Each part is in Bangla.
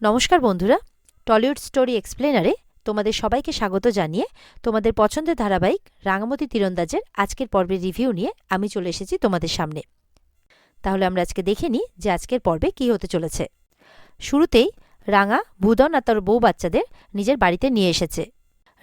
নমস্কার বন্ধুরা, টলিউড স্টোরি এক্সপ্লেনারে তোমাদের সবাইকে স্বাগত জানিয়ে তোমাদের পছন্দের ধারাবাহিক রাঙামতি তীরন্দাজের আজকের পর্বের রিভিউ নিয়ে আমি চলে এসেছি তোমাদের সামনে। তাহলে আমরা আজকে দেখে নিই যে আজকের পর্বে কী হতে চলেছে। শুরুতেই রাঙা ভুদন আর তার বউ বাচ্চাদের নিজের বাড়িতে নিয়ে এসেছে।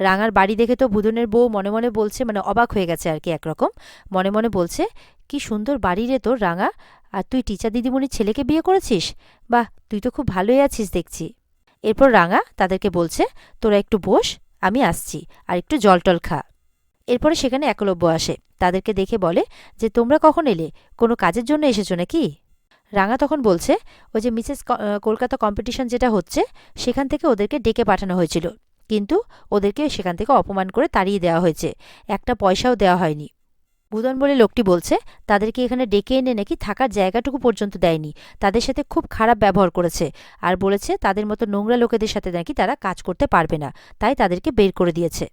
রাঙার বাড়ি দেখে তো ভুদনের বউ মনে মনে বলছে, মানে অবাক হয়ে গেছে আর কি, একরকম মনে মনে বলছে, কি সুন্দর বাড়ি রে তোর রাঙা, আর তুই টিচার দিদিমণির ছেলেকে বিয়ে করেছিস? বাহ, তুই তো খুব ভালোই আছিস দেখছি। এরপর রাঙা তাদেরকে বলছে, তোরা একটু বস, আমি আসছি, আর একটু জল টল খা। এরপরে সেখানে একলব্য আসে, তাদেরকে দেখে বলে যে তোমরা কখন এলে, কোনো কাজের জন্য এসেছো নাকি? রাঙা তখন বলছে, ওই যে মিসেস কলকাতা কম্পিটিশন যেটা হচ্ছে সেখান থেকে ওদেরকে ডেকে পাঠানো হয়েছিল, কিন্তু ওদেরকে সেখান থেকে অপমান করে তাড়িয়ে দেওয়া হয়েছে, একটা পয়সাও দেওয়া হয়নি। ভুদন বলে লোকটি বলছে তাদেরকে এখানে ডেকে এনে নাকি থাকার জায়গাটুকু পর্যন্ত দেয়নি, তাদের সাথে খুব খারাপ ব্যবহার করেছে, আর বলেছে তাদের মতো নোংরা লোকেদের সাথে নাকি তারা কাজ করতে পারবে না, তাই তাদেরকে বের করে দিয়েছে।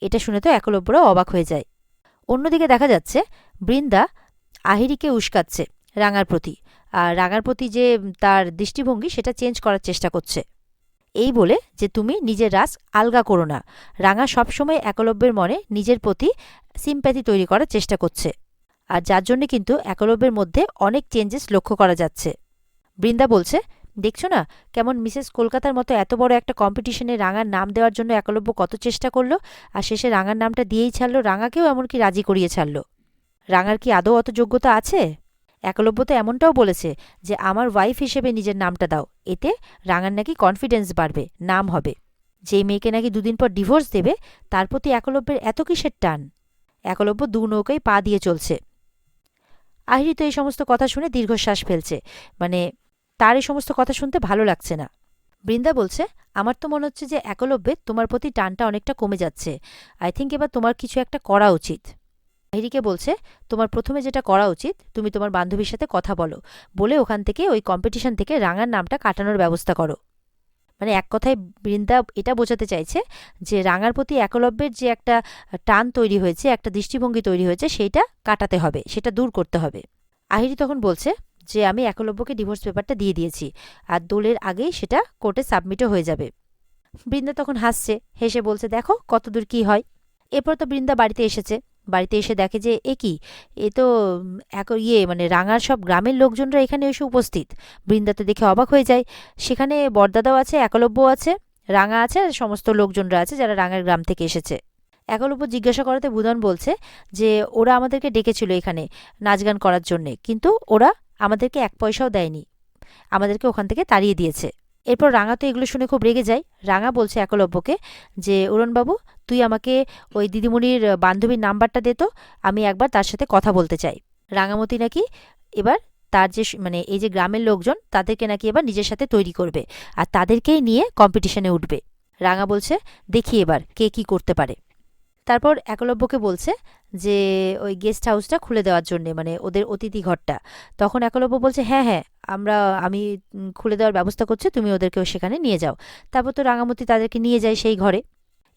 এটা শুনে তো একলব্যরাও অবাক হয়ে যায়। অন্যদিকে দেখা যাচ্ছে বৃন্দা আহিরিকে উস্কাচ্ছে রাঙার প্রতি, আর রাঙার প্রতি যে তার দৃষ্টিভঙ্গি সেটা চেঞ্জ করার চেষ্টা করছে, এই বলে যে তুমি নিজের রাস আলগা করো না। রাঙা সবসময় একলব্যের মনে নিজের প্রতি সিম্প্যাথি তৈরি করার চেষ্টা করছে, আর যার জন্য কিন্তু একলব্যের মধ্যে অনেক চেঞ্জেস লক্ষ্য করা যাচ্ছে। বৃন্দা বলছে, দেখছো না কেমন মিসেস কলকাতার মতো এত বড় একটা কম্পিটিশনে রাঙার নাম দেওয়ার জন্য একলব্য কত চেষ্টা করলো, আর শেষে রাঙার নামটা দিয়েই ছাড়লো, রাঙাকেও এমনকি রাজি করিয়ে ছাড়লো। রাঙার কি আদৌ অত যোগ্যতা আছে? একলব্য তো এমনটাও বলেছে যে আমার ওয়াইফ হিসেবে নিজের নামটা দাও, এতে রাঙার নাকি কনফিডেন্স বাড়বে, নাম হবে। যেই মেয়েকে নাকি দুদিন পর ডিভোর্স দেবে, তার প্রতি একলব্যের এত কিসের টান? একলব্য দু নৌকায় পা দিয়ে চলছে। আহিরি তো এই সমস্ত কথা শুনে দীর্ঘশ্বাস ফেলছে, মানে তার এই সমস্ত কথা শুনতে ভালো লাগছে না। বৃন্দা বলছে, আমার তো মনে হচ্ছে যে একলব্যের তোমার প্রতি টানটা অনেকটা কমে যাচ্ছে, আই থিঙ্ক এবার তোমার কিছু একটা করা উচিত। আহিরিকে বলছে, তোমার প্রথমে যেটা করা উচিত, তুমি তোমার বান্ধবীর সাথে কথা বলো, বলে ওখান থেকে ওই কম্পিটিশন থেকে রাঙার নামটা কাটানোর ব্যবস্থা করো। মানে এক কথায় বৃন্দা এটা বোঝাতে চাইছে যে রাঙার প্রতি একলব্যের যে একটা টান তৈরি হয়েছে, একটা দৃষ্টিভঙ্গি তৈরি হয়েছে, সেইটা কাটাতে হবে, সেটা দূর করতে হবে। আহিরি তখন বলছে যে আমি একলব্যকে ডিভোর্স পেপারটা দিয়ে দিয়েছি, আর দোলের আগেই সেটা কোর্টে সাবমিটও হয়ে যাবে। বৃন্দা তখন হাসছে, হেসে বলছে, দেখো কতদূর কি হয়। এরপর তো বৃন্দা বাড়িতে এসেছে, বাড়িতে এসে দেখে যে এ কি, এ তো মানে রাঙার সব গ্রামের লোকজনরা এখানে এসে উপস্থিত। বৃন্দা তো দেখে অবাক হয়ে যায়, সেখানে বরদাদাও আছে, একলব্য আছে, রাঙা আছে, আর সমস্ত লোকজনরা আছে যারা রাঙার গ্রাম থেকে এসেছে। একলব্য জিজ্ঞাসা করাতে ভুদন বলছে যে ওরা আমাদেরকে ডেকেছিল এখানে নাচ গান করার জন্যে, কিন্তু ওরা আমাদেরকে এক পয়সাও দেয়নি, আমাদেরকে ওখান থেকে তাড়িয়ে দিয়েছে। এরপর রাঙা তো এগুলো শুনে খুব রেগে যায়। রাঙা বলছে একলব্যকে যে অরুণবাবু, তুই আমাকে ওই দিদিমণির বান্ধবীর নাম্বারটা দে তো, আমি একবার তার সাথে কথা বলতে চাই। রাঙামতি নাকি এবার তার যে মানে এই যে গ্রামের লোকজন, তাদেরকে নাকি এবার নিজের সাথে তৈরি করবে, আর তাদেরকেই নিয়ে কম্পিটিশনে উঠবে। রাঙা বলছে, দেখি এবার কে কি করতে পারে। তারপর একলব্যকে বলছে যে ওই গেস্ট হাউসটা খুলে দেওয়ার জন্যে, মানে ওদের অতিথি ঘরটা। তখন একলব্য বলছে, হ্যাঁ হ্যাঁ, আমি খুলে দেওয়ার ব্যবস্থা করছি, তুমি ওদেরকেও সেখানে নিয়ে যাও। তারপর তো রাঙামতি তাদেরকে নিয়ে যায় সেই ঘরে।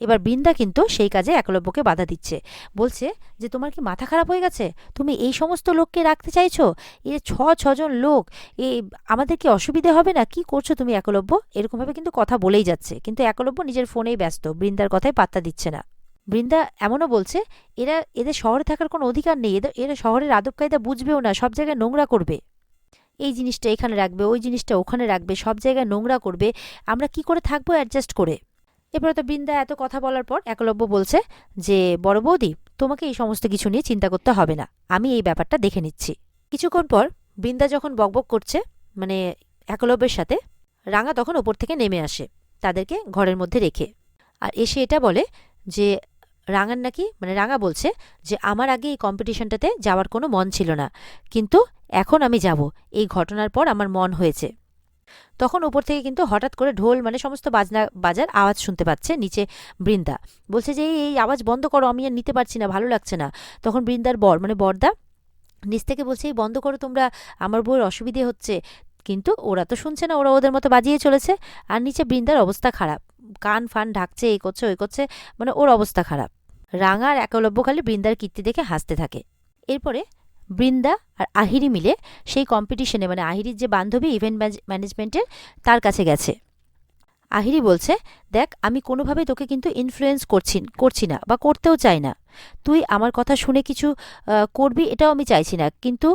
এবার বৃন্দা কিন্তু সেই কাজে একলব্যকে বাধা দিচ্ছে, বলছে যে তোমার কি মাথা খারাপ হয়ে গেছে, তুমি এই সমস্ত লোককে রাখতে চাইছো, এ ছজন লোক, এ আমাদের কি অসুবিধে হবে না, কি করছো তুমি একলব্য? এরকমভাবে কিন্তু কথা বলেই যাচ্ছে, কিন্তু একলব্য নিজের ফোনেই ব্যস্ত, বৃন্দার কথায় পাত্তা দিচ্ছে না। বৃন্দা এমনও বলছে, এদের শহরে থাকার কোনো অধিকার নেই, এরা শহরের আদব কায়দা বুঝবেও না, সব জায়গায় নোংরা করবে, এই জিনিসটা এখানে রাখবে, ওই জিনিসটা ওখানে রাখবে, সব জায়গায় নোংরা করবে, আমরা কি করে থাকবো অ্যাডজাস্ট করে? এরপরে তো বৃন্দা এত কথা বলার পর একলব্য বলছে যে বড় বৌদি, তোমাকে এই সমস্ত কিছু নিয়ে চিন্তা করতে হবে না, আমি এই ব্যাপারটা দেখে নিচ্ছি। কিছুক্ষণ পর বৃন্দা যখন বকবক করছে মানে একলব্যের সাথে, রাঙা তখন ওপর থেকে নেমে আসে তাদেরকে ঘরের মধ্যে রেখে, আর এসে এটা বলে যে রাঙার নাকি, মানে রাঙা বলছে যে আমার আগে এই কম্পিটিশনটাতে যাওয়ার কোনো মন ছিল না, কিন্তু এখন আমি যাব, এই ঘটনার পর আমার মন হয়েছে। তখন উপর থেকে কিন্তু হঠাৎ করে ঢোল মানে সমস্ত বাজার আওয়াজ শুনতে পাচ্ছে নিচে। বৃন্দা বলছে যে এই আওয়াজ বন্ধ করো, আমি আর নিতে পারছি না, ভালো লাগছে না। তখন বৃন্দার বর মানে বরদা নিচ থেকে বলছে, এই বন্ধ করো তোমরা, আমার বউয়ের অসুবিধে হচ্ছে। কিন্তু ওরা তো শুনছে না, ওরা ওদের মতো বাজিয়ে চলেছে, আর নিচে বৃন্দার অবস্থা খারাপ, কান ফান ঢাকছে, এই করছে ওই করছে, মানে ওর অবস্থা খারাপ। রাঙা আর একলব্য খালি বৃন্দার কীর্তি দেখে হাসতে থাকে। এরপরে বৃন্দা আর আহিরি মিলে সেই কম্পিটিশনে মানে আহিরির যে বান্ধবী ইভেন্ট ম্যানেজমেন্টের তার কাছে গেছে। আহিরি বলছে, দেখ আমি কোনোভাবেই তোকে কিন্তু ইনফ্লুয়েন্স করছি না বা করতেও চাই না। তুই আমার কথা শুনে কিছু করবি এটাও আমি চাইছি না, কিন্তু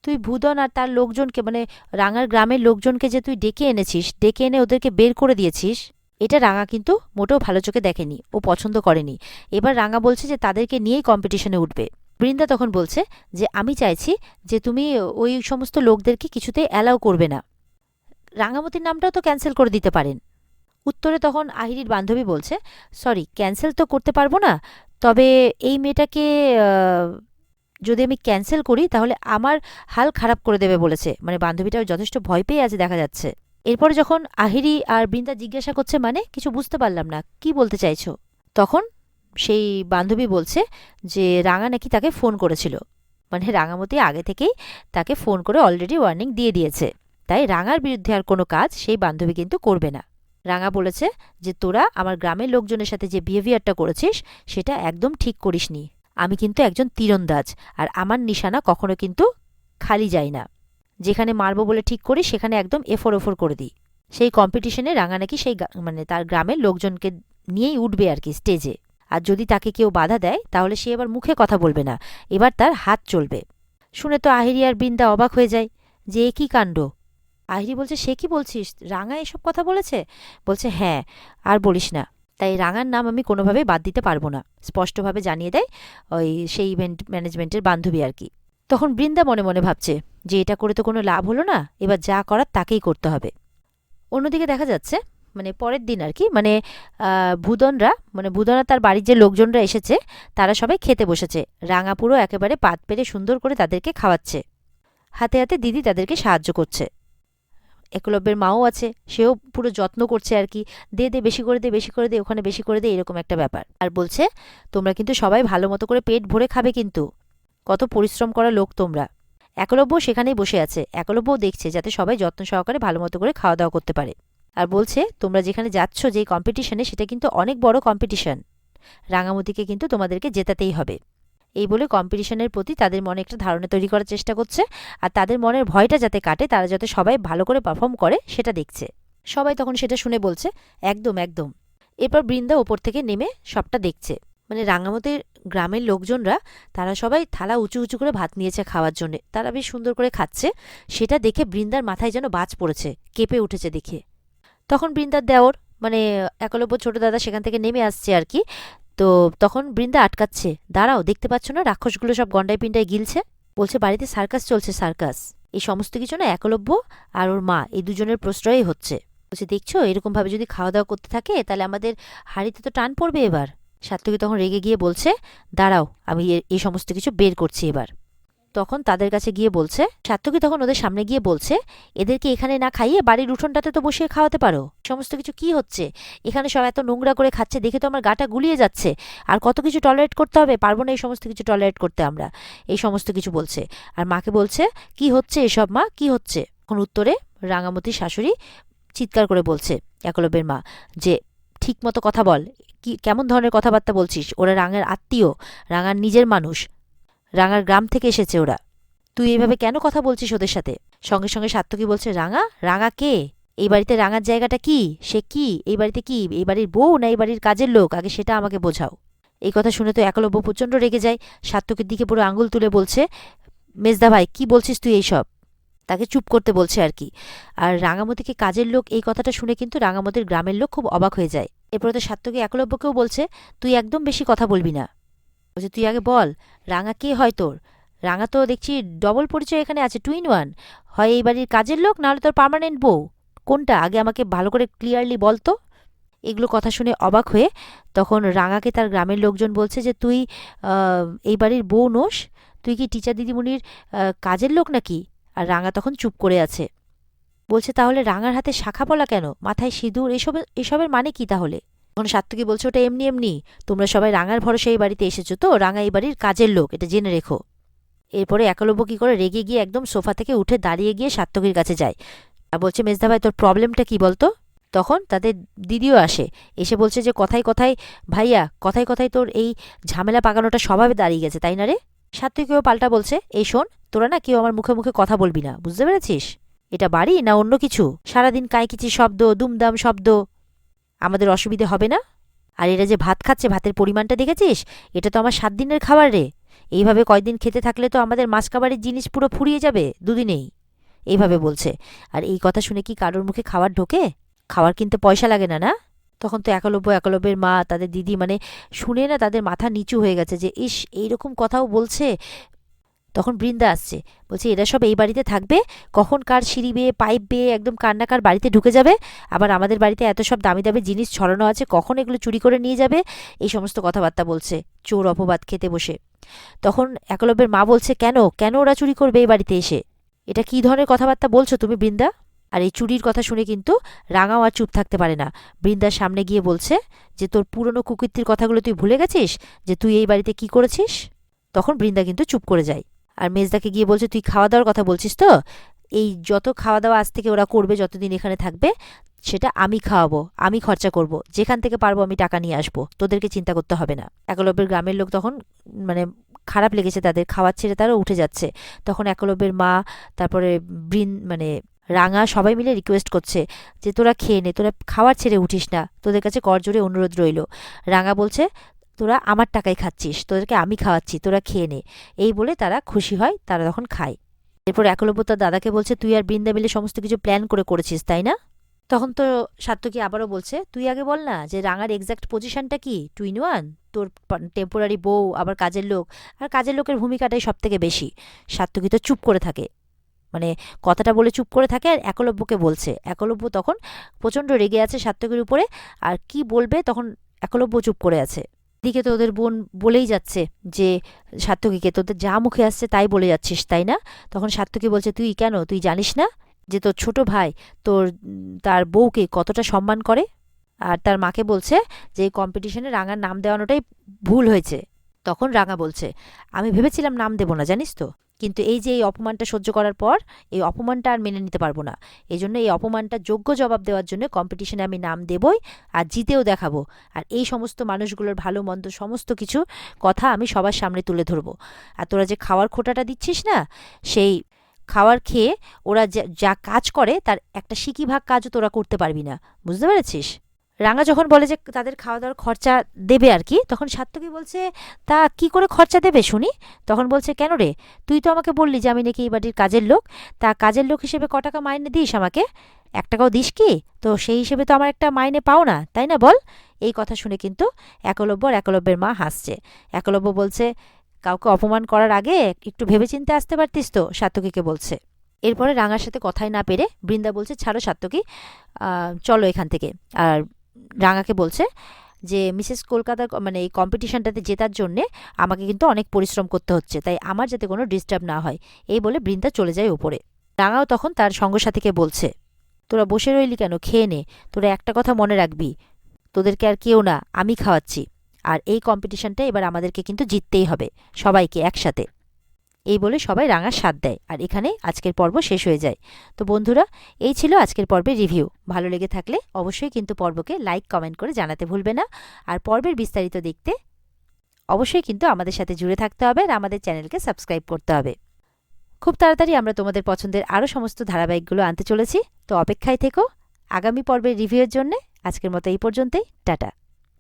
তুই ভূদন আর তার লোকজনকে মানে রাঙার গ্রামের লোকজনকে যে তুই ডেকে এনেছিস, ডেকে এনে ওদেরকে বের করে দিয়েছিস, এটা রাঙা কিন্তু মোটেও ভালো চোখে দেখেনি, ও পছন্দ করেনি। এবার রাঙা বলছে যে তাদেরকে নিয়েই কম্পিটিশনে উঠবে। বৃন্দা তখন বলছে যে আমি চাইছি যে তুমি ওই সমস্ত লোকদেরকে কিছুতেই অ্যালাউ করবে না, রাঙামতির নামটাও তো ক্যান্সেল করে দিতে পারেন। উত্তরে তখন আহিরির বান্ধবী বলছে, সরি ক্যান্সেল তো করতে পারবো না, তবে এই মেয়েটাকে যদি আমি ক্যান্সেল করি তাহলে আমার হাল খারাপ করে দেবে বলেছে। মানে বান্ধবীটাও যথেষ্ট ভয় পেয়ে আছে দেখা যাচ্ছে। এরপরে যখন আহিরি আর বৃন্দা জিজ্ঞাসা করছে মানে কিছু বুঝতে পারলাম না, কি বলতে চাইছো, তখন সেই বান্ধবী বলছে যে রাঙা নাকি তাকে ফোন করেছিল, মানে রাঙামতি আগে থেকেই তাকে ফোন করে অলরেডি ওয়ার্নিং দিয়ে দিয়েছে, তাই রাঙার বিরুদ্ধে আর কোনো কাজ সেই বান্ধবী কিন্তু করবে না। রাঙা বলেছে যে তোরা আমার গ্রামের লোকজনের সাথে যে বিহেভিয়ারটা করেছিস সেটা একদম ঠিক করিসনি। আমি কিন্তু একজন তীরন্দাজ, আর আমার নিশানা কখনো কিন্তু খালি যায় না, যেখানে মারবো বলে ঠিক করি সেখানে একদম এফোর ওফর করে দিই। সেই কম্পিটিশনে রাঙা নাকি সেই মানে তার গ্রামের লোকজনকে নিয়েই উঠবে আর কি স্টেজে, আর যদি তাকে কেউ বাধা দেয় তাহলে সে এবার মুখে কথা বলবে না, এবার তার হাত চলবে। শুনে তো আহিরি আর বৃন্দা অবাক হয়ে যায় যে এ কী কাণ্ড। আহিরি বলছে, সে কি বলছিস, রাঙা এসব কথা বলেছে? বলছে হ্যাঁ, আর বলিস না, তাই রাঙার নাম আমি কোনোভাবেই বাদ দিতে পারবো না, স্পষ্টভাবে জানিয়ে দেয় ওই সেই ইভেন্ট ম্যানেজমেন্টের বান্ধবী আর কি। তখন বৃন্দা মনে মনে ভাবছে যে এটা করে তো কোনো লাভ হলো না, এবার যা করার তাকেই করতে হবে। অন্যদিকে দেখা যাচ্ছে মানে পরের দিন আর কি, মানে ভূদনরা তার বাড়ির যে লোকজনরা এসেছে তারা সবাই খেতে বসেছে। রাঙা পুরো একেবারে পাত পেরে সুন্দর করে তাদেরকে খাওয়াচ্ছে, হাতে হাতে দিদি তাদেরকে সাহায্য করছে। একলব্যের মাও আছে, সেও পুরো যত্ন করছে আর কি, দে দে বেশি করে দে, বেশি করে দে, ওখানে বেশি করে দে, এরকম একটা ব্যাপার। আর বলছে তোমরা কিন্তু সবাই ভালো মতো করে পেট ভরে খাবে, কিন্তু কত পরিশ্রম করা লোক তোমরা। একলব্য সেখানেই বসে আছে, একলব্যও দেখছে যাতে সবাই যত্ন সহকারে ভালো মতো করে খাওয়া দাওয়া করতে পারে। আর বলছে তোমরা যেখানে যাচ্ছ যে কম্পিটিশনে, সেটা কিন্তু অনেক বড় কম্পিটিশন, রাঙামতিকে কিন্তু তোমাদেরকে জেতাতেই হবে। এই বলে কম্পিটিশনের প্রতি তাদের মনে একটা ধারণা তৈরি করার চেষ্টা করছে, আর তাদের মনের ভয়টা যাতে কাটে, তারা যাতে সবাই ভালো করে পারফর্ম করে সেটা দেখছে। সবাই তখন সেটা শুনে বলছে একদম একদম। এরপর বৃন্দা ওপর থেকে নেমে সবটা দেখছে, মানে রাঙামতির গ্রামের লোকজনরা তারা সবাই থালা উঁচু উঁচু করে ভাত নিয়েছে খাওয়ার জন্য, তারা বেশ সুন্দর করে খাচ্ছে। সেটা দেখে বৃন্দার মাথায় যেন বাজ পড়েছে, কেঁপে উঠেছে দেখে। তখন বৃন্দার দেওর মানে একলব্য ছোট দাদা সেখান থেকে নেমে আসছে আর কি। তো তখন বৃন্দা আটকাচ্ছে, দাঁড়াও, দেখতে পাচ্ছ না রাক্ষসগুলো সব গন্ডায় পিন্ডায় গিলছে? বলছে বাড়িতে সার্কাস চলছে, সার্কাস। এই সমস্ত কিছু না একলব্য আর ওর মা এই দুজনের প্রশ্রয়ই হচ্ছে। বলছে দেখছো এরকম ভাবে যদি খাওয়া দাওয়া করতে থাকে তাহলে আমাদের হাঁড়িতে তো টান পড়বে এবার। সাত্তকী তখন রেগে গিয়ে বলছে, দাঁড়াও আমি এই সমস্ত কিছু বের করছি এবার। তখন তাদের কাছে গিয়ে বলছে, সাত্তকী তখন ওদের সামনে গিয়ে বলছে, এদেরকে এখানে না খাইয়ে বাড়ির উঠোনটাতে তো বসিয়ে খাওয়াতে পারো। সমস্ত কিছু কি হচ্ছে এখানে, সব এত নোংরা করে খাচ্ছে দেখে তো আমার গাটা গুলিয়ে যাচ্ছে, আর কত কিছু টলারেট করতে হবে, পারবো না এই সমস্ত কিছু টলারেট করতে আমরা, এই সমস্ত কিছু বলছে। আর মাকে বলছে কি হচ্ছে এসব মা, কি হচ্ছে? এখন উত্তরে রাঙামতির শাশুড়ি চিৎকার করে বলছে একলব্যের মা যে ঠিক মতো কথা বল, কি কেমন ধরনের কথাবার্তা বলছিস, ওরা রাঙার আত্মীয়, রাঙার নিজের মানুষ, রাঙার গ্রাম থেকে এসেছে ওরা, তুই এইভাবে কেন কথা বলছিস ওদের সাথে? সঙ্গে সঙ্গে সাত্তকী বলছে, রাঙা, রাঙা কে? এই বাড়িতে রাঙার জায়গাটা কি? সে কি এই বাড়িতে, কি এই বাড়ির বউ না এই বাড়ির কাজের লোক, আগে সেটা আমাকে বোঝাও। এই কথা শুনে তো একলব্য প্রচণ্ড রেগে যায়, সাত্তকীর দিকে পুরো আঙুল তুলে বলছে, মেজদা ভাই কি বলছিস তুই এইসব? তাকে চুপ করতে বলছে আর কি। আর রাঙামতিকে কাজের লোক এই কথাটা শুনে কিন্তু রাঙামতির গ্রামের লোক খুব অবাক হয়ে যায়। এরপরে তো সাত্তকী একলব্যকেও বলছে, তুই একদম বেশি কথা বলবি না। বলছে তুই আগে বল রাঙা কে হয় তোর? রাঙা তো দেখছি ডবল পরিচয় এখানে আছে, টুইন ওয়ান, হয় এই বাড়ির কাজের লোক নাহলে তোর পার্মানেন্ট বউ, কোনটা আগে আমাকে ভালো করে ক্লিয়ারলি বল তো। এগুলো কথা শুনে অবাক হয়ে তখন রাঙাকে তার গ্রামের লোকজন বলছে যে তুই এই বাড়ির বউ নোস, তুই কি টিচার দিদিমণির কাজের লোক নাকি? আর রাঙা তখন চুপ করে আছে। বলছে তাহলে রাঙার হাতে শাখা পলা কেন, মাথায় সিঁদুর, এসবের মানে কি তাহলে? তখন সাত্তকী বলছে ওটা এমনি এমনি, তোমরা সবাই রাঙার ভরসা এই বাড়িতে এসেছো তো, রাঙা এই বাড়ির কাজের লোক, এটা জেনে রেখো। এরপরে একলব্য কি করে রেগে গিয়ে একদম সোফা থেকে উঠে দাঁড়িয়ে গিয়ে সাত্তকীর কাছে যায় আর বলছে, মেজদা ভাই তোর প্রবলেমটা কি বলতো? তখন তাদের দিদিও আসে, এসে বলছে যে কথায় কথায় ভাইয়া, কথায় কথায় তোর এই ঝামেলা পাকানোটা স্বভাবে দাঁড়িয়ে গেছে তাই না রে? সাত্বিকীও পাল্টা বলছে, এই শোন, তোরা না কেউ আমার মুখে মুখে কথা বলবি না, বুঝতে পেরেছিস? এটা বাড়ি না অন্য কিছু? সারাদিন কাঁইকিচি শব্দ, দুমদাম শব্দ, আমাদের অসুবিধে হবে না? আর এরা যে ভাত খাচ্ছে, ভাতের পরিমাণটা দেখেছিস? এটা তো আমার 7 দিনের খাবার রে। এইভাবে কয়দিন খেতে থাকলে তো আমাদের মাসকাবারির জিনিস পুরো ফুরিয়ে যাবে দুদিনেই। এইভাবে বলছে। আর এই কথা শুনে কি কারোর মুখে খাবার ঢোকে? খাবার কিনতে পয়সা লাগে না, না? তখন তো একলব্যের মা, তাদের দিদি, মানে শুনে না তাদের মাথা নিচু হয়ে গেছে যে ইস, এইরকম কথাও বলছে। তখন বৃন্দা আসছে, বলছে এরা সব এই বাড়িতে থাকবে, কখন কার সিঁড়ি বেয়ে পাইপ বেয়ে একদম কার বাড়িতে ঢুকে যাবে, আবার আমাদের বাড়িতে এত সব দামি দামি জিনিস ছড়ানো আছে, কখন এগুলো চুরি করে নিয়ে যাবে, এই সমস্ত কথাবার্তা বলছে চোর অপবাদ খেতে বসে। তখন একলব্যের মা বলছে, কেন কেন ওরা চুরি করবে এই বাড়িতে এসে? এটা কি ধরনের কথাবার্তা বলছো তুমি বৃন্দা? আর এই চুরির কথা শুনে কিন্তু রাঙাও আর চুপ থাকতে পারে না। বৃন্দার সামনে গিয়ে বলছে যে তোর পুরনো কুকীর্তির কথাগুলো তুই ভুলে গেছিস, যে তুই এই বাড়িতে কি করেছিস? তখন বৃন্দা কিন্তু চুপ করে যায়। আর মেজদাকে গিয়ে বলছে, তুই খাওয়া দাওয়ার কথা বলছিস তো? এই যত খাওয়া দাওয়া আজ থেকে ওরা করবে, যতদিন এখানে থাকবে, সেটা আমি খাওয়াবো, আমি খরচা করব, যেখান থেকে পারবো আমি টাকা নিয়ে আসবো, তোদেরকে চিন্তা করতে হবে না। একলব্যের গ্রামের লোক তখন মানে খারাপ লেগেছে তাদের, খাওয়ার ছেড়ে তারা উঠে যাচ্ছে। তখন একলব্যের মা, তারপরে মানে রাঙা সবাই মিলে রিকোয়েস্ট করছে যে তোরা খেয়ে নে, তোরা খাওয়ার ছেড়ে উঠিস না, তোদের কাছে করজোরে অনুরোধ রইল। রাঙা বলছে, তোরা আমার টাকায় খাচ্ছিস, তোদেরকে আমি খাওয়াচ্ছি, তোরা খেয়ে নে। এই বলে তারা খুশি হয়, তারা তখন খায়। এরপর একলব্য তার দাদাকে বলছে, তুই আর বৃন্দা মিলে সমস্ত কিছু প্ল্যান করেছিস, তাই না? তখন তো সাত্তকী আবারও বলছে, তুই আগে বল না যে রাঙার এক্স্যাক্ট পজিশনটা কি, 2 in 1, তোর টেম্পোরারি বউ, আবার কাজের লোক, আর কাজের লোকের ভূমিকাটাই সব থেকে বেশি। সাত্তকী তো চুপ করে থাকে, মানে কথাটা বলে চুপ করে থাকে, আর একলব্যকে বলছে। একলব্য তখন প্রচণ্ড রেগে আছে সাত্তকীর উপরে, আর কি বলবে তখন একলব্য চুপ করে আছে। এদিকে তো ওদের বোন বলেই যাচ্ছে যে সাত্তকীকে, তোদের যা মুখে আসছে তাই বলে যাচ্ছিস, তাই না? তখন সাত্তকী বলছে, তুই কেন, তুই জানিস না যে তোর ছোট ভাই তার বউকে কতটা সম্মান করে? আর তার মাকে বলছে যে এই কম্পিটিশনে রাঙার নাম দেওয়ানোটাই ভুল হয়েছে। তখন রাঙা বলছে, আমি ভেবেছিলাম নাম দেব না, জানিস তো, কিন্তু এই যে এই অপমানটা সহ্য করার পর এই অপমানটা আর মেনে নিতে পারবো না। এই জন্য এই অপমানটা যোগ্য জবাব দেওয়ার জন্য কম্পিটিশনে আমি নাম দেবই, আর জিতেও দেখাবো। আর এই সমস্ত মানুষগুলোর ভালো মন্দ সমস্ত কিছু কথা আমি সবার সামনে তুলে ধরবো। আর তোরা যে খাওয়ার খোঁটাটা দিচ্ছিস না, সেই খাওয়ার খেয়ে ওরা যা কাজ করে তার একটা সিকি ভাগ কাজও তোরা করতে পারবি না, বুঝতে পেরেছিস? রাঙা যখন বলে যে তাদের খাওয়া দাওয়ার খরচা দেবে আর কি, তখন সাত্তকী বলছে, তা কি করে খরচা দেবে শুনি? তখন বলছে, কেন রে, তুই তো আমাকে বললি যে আমি নাকি এই বাড়ির কাজের লোক, তা কাজের লোক হিসেবে ক টাকা মাইনে দিস আমাকে? 1 টাকাও দিস কি? তো সেই হিসেবে তো আমার একটা মাইনে পাও না, তাই না বল? এই কথা শুনে কিন্তু একলব্যের মা হাসছে। একলব্য বলছে, কাউকে অপমান করার আগে একটু ভেবেচিন্তে আসতে পারতিস তো, সাত্তকীকে বলছে। এরপরে রাঙার সাথে কথাই না পেরে বৃন্দা বলছে, ছাড়ো সাত্তকী, চলো এখান থেকে। আর রাঙাকে বলছে যে মিসেস কলকাতার মানে এই কম্পিটিশনটাতে জেতার জন্যে আমাকে কিন্তু অনেক পরিশ্রম করতে হচ্ছে, তাই আমার যাতে কোনো ডিস্টার্ব না হয়। এই বলে বৃন্দা চলে যায় উপরে। রাঙাও তখন তার সঙ্গসাথীকে বলছে, তোরা বসে রইলি কেন, খেয়ে নে। তোরা একটা কথা মনে রাখবি, তোদেরকে আর কেউ না, আমি খাওয়াচ্ছি। আর এই কম্পিটিশনটা এবার আমাদেরকে কিন্তু জিততেই হবে, সবাইকে একসাথে। এই বলে সবাই রাঙার সাথ দেয়, আর এখানে আজকের পর্ব শেষ হয়ে যায়। তো বন্ধুরা, এই ছিল আজকের পর্বের রিভিউ। ভালো লেগে থাকলে অবশ্যই কিন্তু পর্বকে লাইক কমেন্ট করে জানাতে ভুলবে না। আর পর্বের বিস্তারিত দেখতে অবশ্যই কিন্তু আমাদের সাথে জুড়ে থাকতে হবে, আর আমাদের চ্যানেলকে সাবস্ক্রাইব করতে হবে। খুব তাড়াতাড়ি আমরা তোমাদের পছন্দের আরও সমস্ত ধারাবাহিকগুলো আনতে চলেছি, তো অপেক্ষায় থেকো আগামী পর্বের রিভিউয়ের জন্য। আজকের মতো এই পর্যন্তই, টাটা।